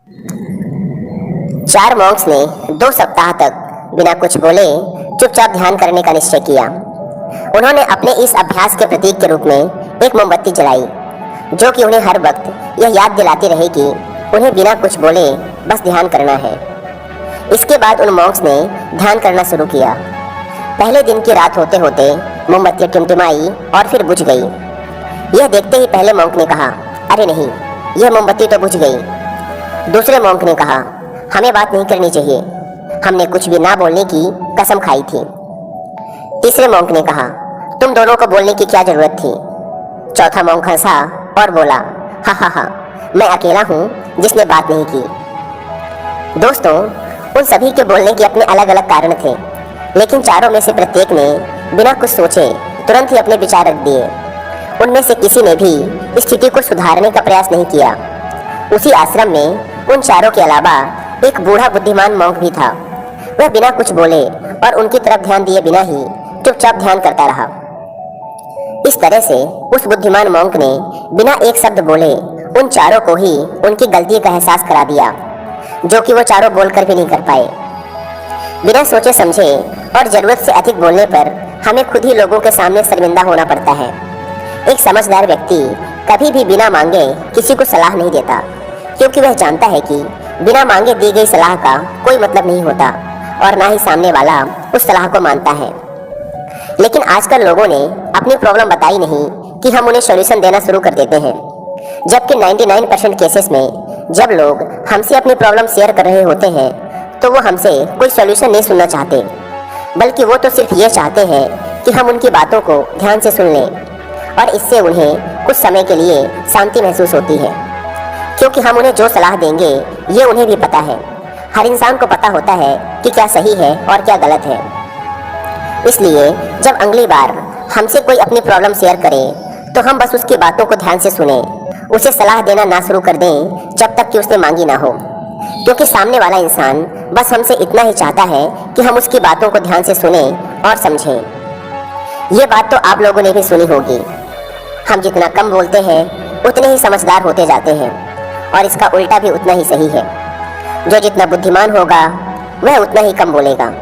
4 Monks ने 2 सप्ताह तक बिना कुछ बोले चुपचाप ध्यान करने का निश्चय किया। उन्होंने अपने इस अभ्यास के प्रतीक के रूप में एक मोमबत्ती जलाई, जो कि उन्हें हर वक्त यह याद दिलाती रहे कि उन्हें बिना कुछ बोले बस ध्यान करना है। इसके बाद उन मॉन्क्स ने ध्यान करना शुरू किया। पहले दिन की रात होते होते मोमबत्ती टिमटिमाई और फिर बुझ गई। यह देखते ही पहले मॉन्क ने कहा, अरे नहीं, यह मोमबत्ती तो बुझ गई। दूसरे मॉन्क ने कहा, हमें बात नहीं करनी चाहिए, हमने कुछ भी ना बोलने की कसम खाई थी। तीसरे मॉन्क ने कहा, तुम दोनों को बोलने की क्या जरूरत थी। चौथा मॉन्क हंसा और बोला, हा हा हा, मैं अकेला हूँ जिसने बात नहीं की। दोस्तों, उन सभी के बोलने के अपने अलग अलग कारण थे, लेकिन चारों में से प्रत्येक ने बिना कुछ सोचे तुरंत ही अपने विचार रख दिए। उनमें से किसी ने भी स्थिति को सुधारने का प्रयास नहीं किया। उसी आश्रम में उन चारों के अलावा एक बूढ़ा बुद्धिमान मॉन्क भी था। वह बिना कुछ बोले और उनकी तरफ ध्यान दिए बिना ही चुपचाप ध्यान करता रहा। इस तरह से उस बुद्धिमान मॉन्क ने बिना एक शब्द बोले उन चारों को ही उनकी गलती का एहसास करा दिया, जो कि वो चारों बोलकर भी नहीं कर पाए। बिना सोचे समझे और जरूरत से अधिक बोलने पर हमें खुद ही लोगों के सामने शर्मिंदा होना पड़ता है। एक समझदार व्यक्ति कभी भी बिना मांगे किसी को सलाह नहीं देता, क्योंकि वह जानता है कि बिना मांगे दी गई सलाह का कोई मतलब नहीं होता और ना ही सामने वाला उस सलाह को मानता है। लेकिन आजकल लोगों ने अपनी प्रॉब्लम बताई नहीं कि हम उन्हें सॉल्यूशन देना शुरू कर देते हैं, जबकि 99% केसेस में जब लोग हमसे अपनी प्रॉब्लम शेयर कर रहे होते हैं तो वो हमसे कोई सॉल्यूशन नहीं सुनना चाहते, बल्कि वो तो सिर्फ ये चाहते हैं कि हम उनकी बातों को ध्यान से सुन लें, और इससे उन्हें कुछ समय के लिए शांति महसूस होती है, क्योंकि हम उन्हें जो सलाह देंगे ये उन्हें भी पता है। हर इंसान को पता होता है कि क्या सही है और क्या गलत है। इसलिए जब अगली बार हमसे कोई अपनी प्रॉब्लम शेयर करे तो हम बस उसकी बातों को ध्यान से सुने, उसे सलाह देना ना शुरू कर दें जब तक कि उसने मांगी ना हो, क्योंकि सामने वाला इंसान बस हमसे इतना ही चाहता है कि हम उसकी बातों को ध्यान से सुने और समझें। ये बात तो आप लोगों ने भी सुनी होगी, हम जितना कम बोलते हैं उतने ही समझदार होते जाते हैं, और इसका उल्टा भी उतना ही सही है। जो जितना बुद्धिमान होगा वह उतना ही कम बोलेगा।